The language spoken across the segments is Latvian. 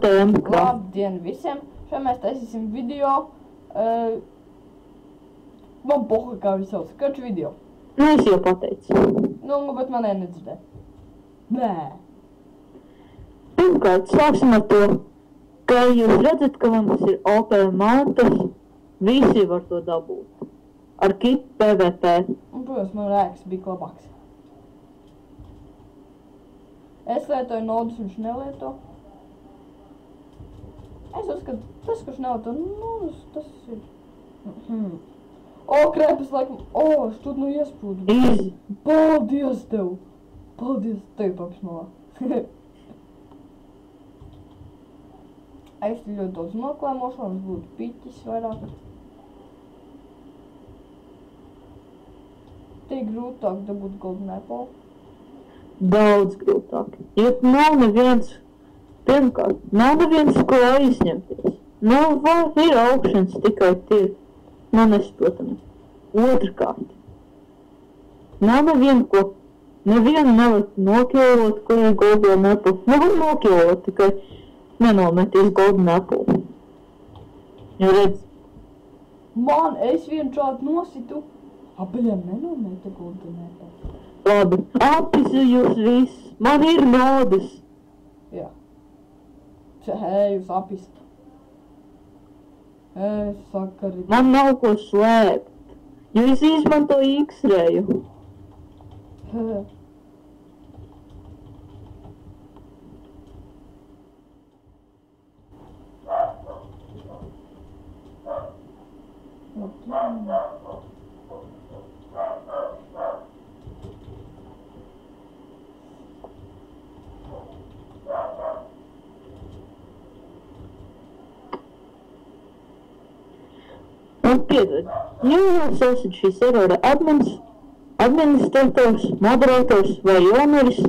tēma, kā? Labdien visiem! Šodien mēs taisīsim video. Man poha kā viņš sauc. Kāds video? Nu, es jau pateicu. Nu, bet man nedzirdē. Nē. Pirmkārt, sāksim ar to, ka jūs redzat, ka mums ir OP mantas, visi var to dabūt. Ar kit PVP. Un, protams, man rēks bija labāks. Es lietoju nodus, viņš nelieto. Es uzskatu, tas, kurš nelieto nodus, tas ir... O, krēpes laikam... O, es tur nu iesprūdu. Easy. Paldies tev! Paldies tev, paps malā. Es ļoti daudz noklēmošu, mums būtu piķis vairāk. Tik grūtāk dabūt golden apple. Daudz grūtāk. Jo nav neviens, pirmkārt, nav neviens, ko aizņemties. Nu, vai ir augšanas tikai tie? Nu, nesaprotamies. Otrkārt. Nav nevienu, ko, nevienu nevar nokļūt, kur ir golden apple. Nevar nokļūt, tikai nenometies golden apple. Jo redz. Man, es vienu čādu nositu. Abeļiem nenometa golden apple. Labi, apisu jūs viss. Man ir naudas. Jā. Hei, jūs apis. Es saku arī. Man nav ko slēpt. Jo es izmantoju X-reju. Un piedod, jūs esat šī servera administrators, moderators vai owneris.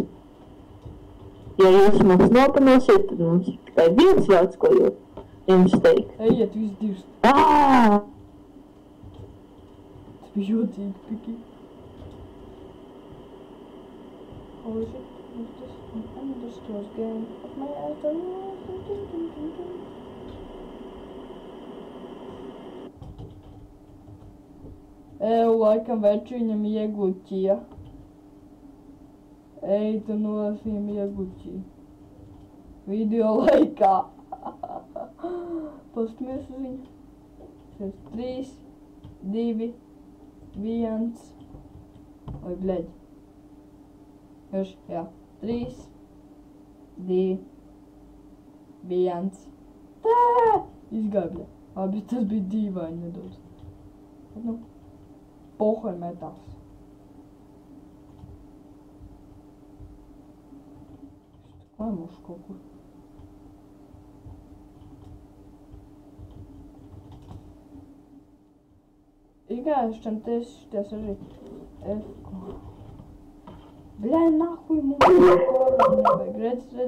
Ja jūs mums nopanosiet, tad mums ir tikai viens vārds, ko jums teikt. Ejiet, visi divs. Tas bija jocīgi, piki. Holy shit, what's this? An undisclosed game of my item. Laikam veči viņam ieguķīja. Ej, tu nolas viņam ieguķīja. Video laikā. Pastamies uz viņu. 3, 2, 1. Oi, bļeģi. Još, jā. 3, 2, 1. Tā! Izgāja, bļeģi. Abi, tas bija dīvaini nedaudz. Nu. Pohoj metās. Klēmuši kaut kur. Играющим ты сейчас уже F-ку. Бля, нахуй ему Грец, бля.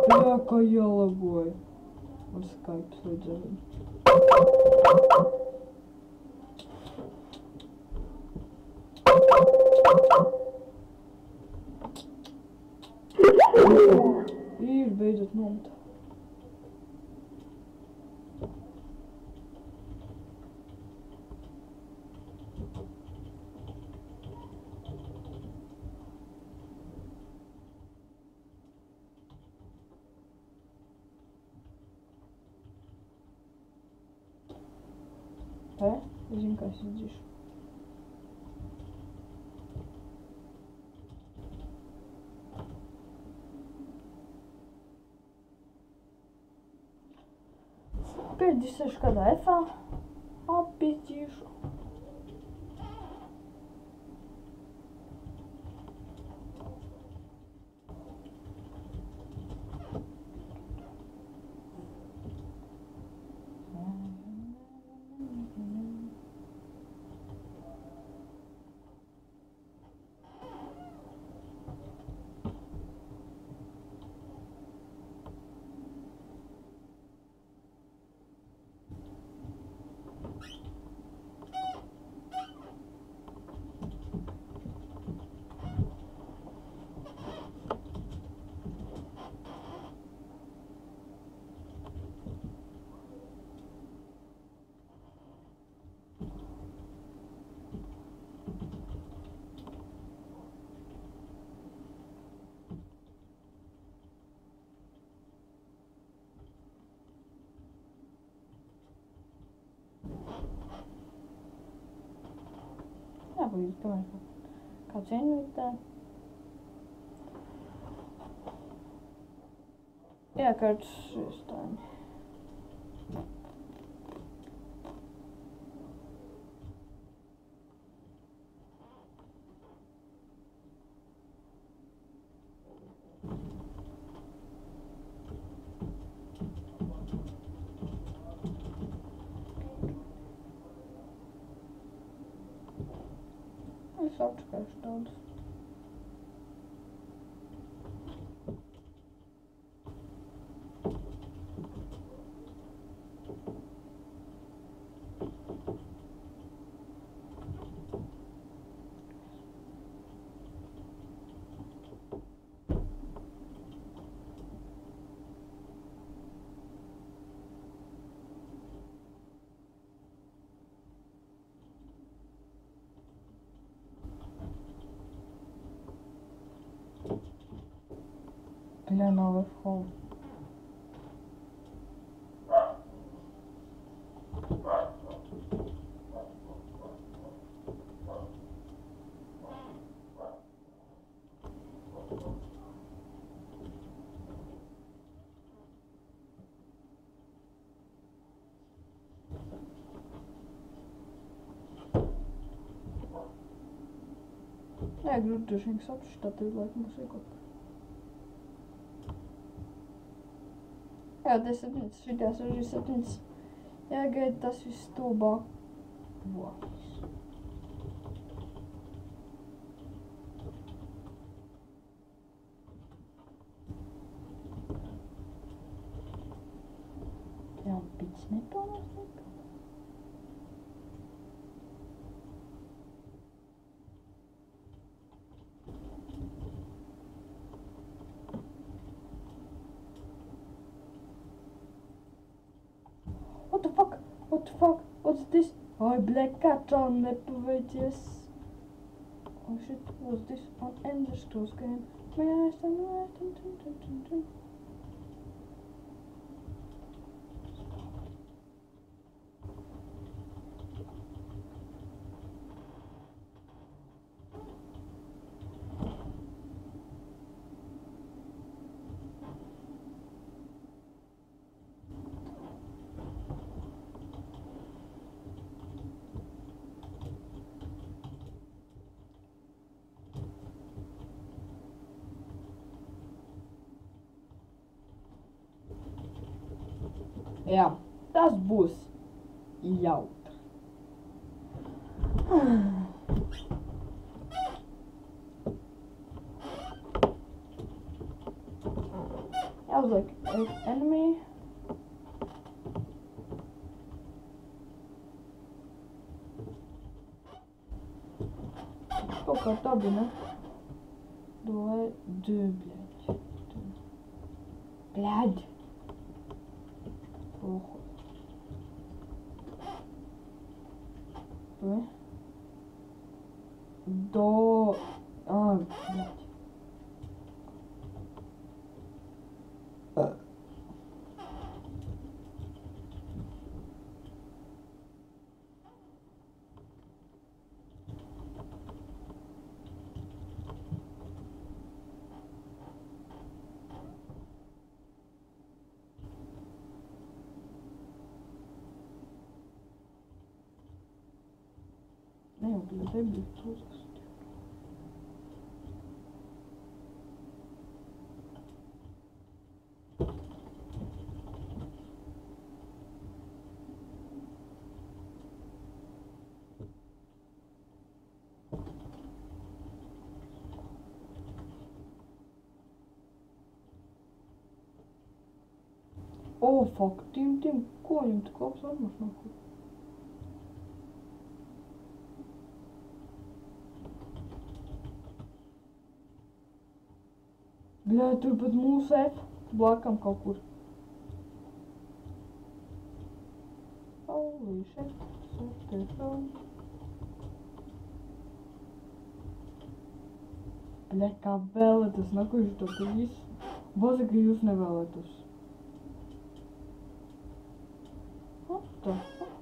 Бля, какая лагой. Вот скайп свой делает. Ir beidzot nomta. Es zinu, kā es izdzīšu. Piedzīšu kādā F-ā. Apīķīšu. līdzi, kamēr kāds invitē. Iekārts šis tādi. Es apčakāšu daudz. Бля, новый холл. Jā, grūti droši vien saprast, tā tev laikam mums iekot. Jā, 10, šitās arī 7. Jāgaida tas viss stulbāk. Vāks. Jā, pits nepilnās nekā. What the fuck? What the fuck? What's this? Oi, black cat on nepaveicies. Oh shit, what's this? On Ender Scrolls game. May I stand? Jā, tas būs jautri. Jāuzliek enemy. Kaut kā tā bija, ne? Блядь. Блядь. Похуй. До... блядь. Не, дай блядь, О, fuck, Тим, конем, ты как сам нахуй. Bļā, turpat mūsu F blakam kaut kur. Holy shit, telefon. Bļā, kā vēlētos, nakuši to ka visu. Boza, ka jūs nevēlētos. What the fuck?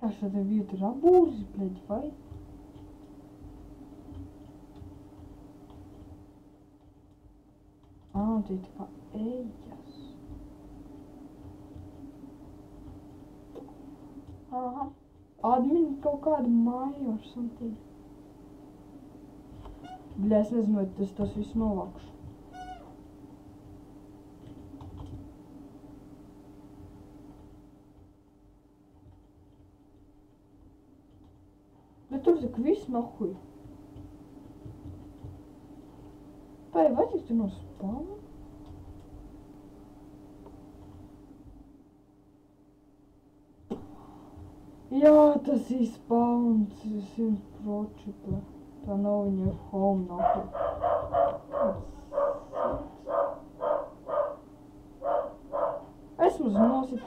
А что это вид рабузи, блядь, vai? Te it kā ejas. Aha. Admin kaut kādu māju or something. Bļā, es nezinu, vai tas viss novākšu. Bet tur tak viss nahuj. Pai, vai tik tu no spāna? Jā, tas ir spawns, 100%. Tā nav viņa home nahuj. Esmu nosit.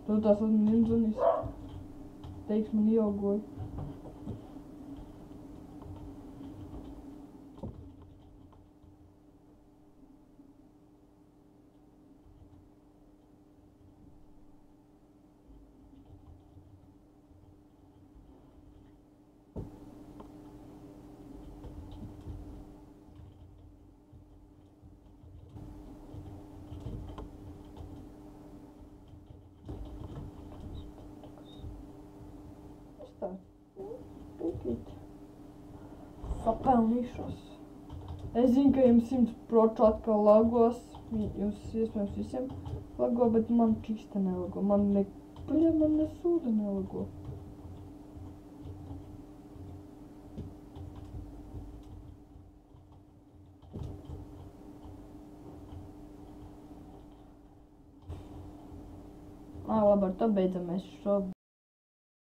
Tu tās man zvanīs. Teiks man ieaugoja. Tā. Pīkīt. Sapelnīšos. Es zinu, ka jums 100% atkal lagos. Jums iespējams visiem lago, bet man čista nelago. Man nesūda nelago. Labi, ar to beidzam mēs šo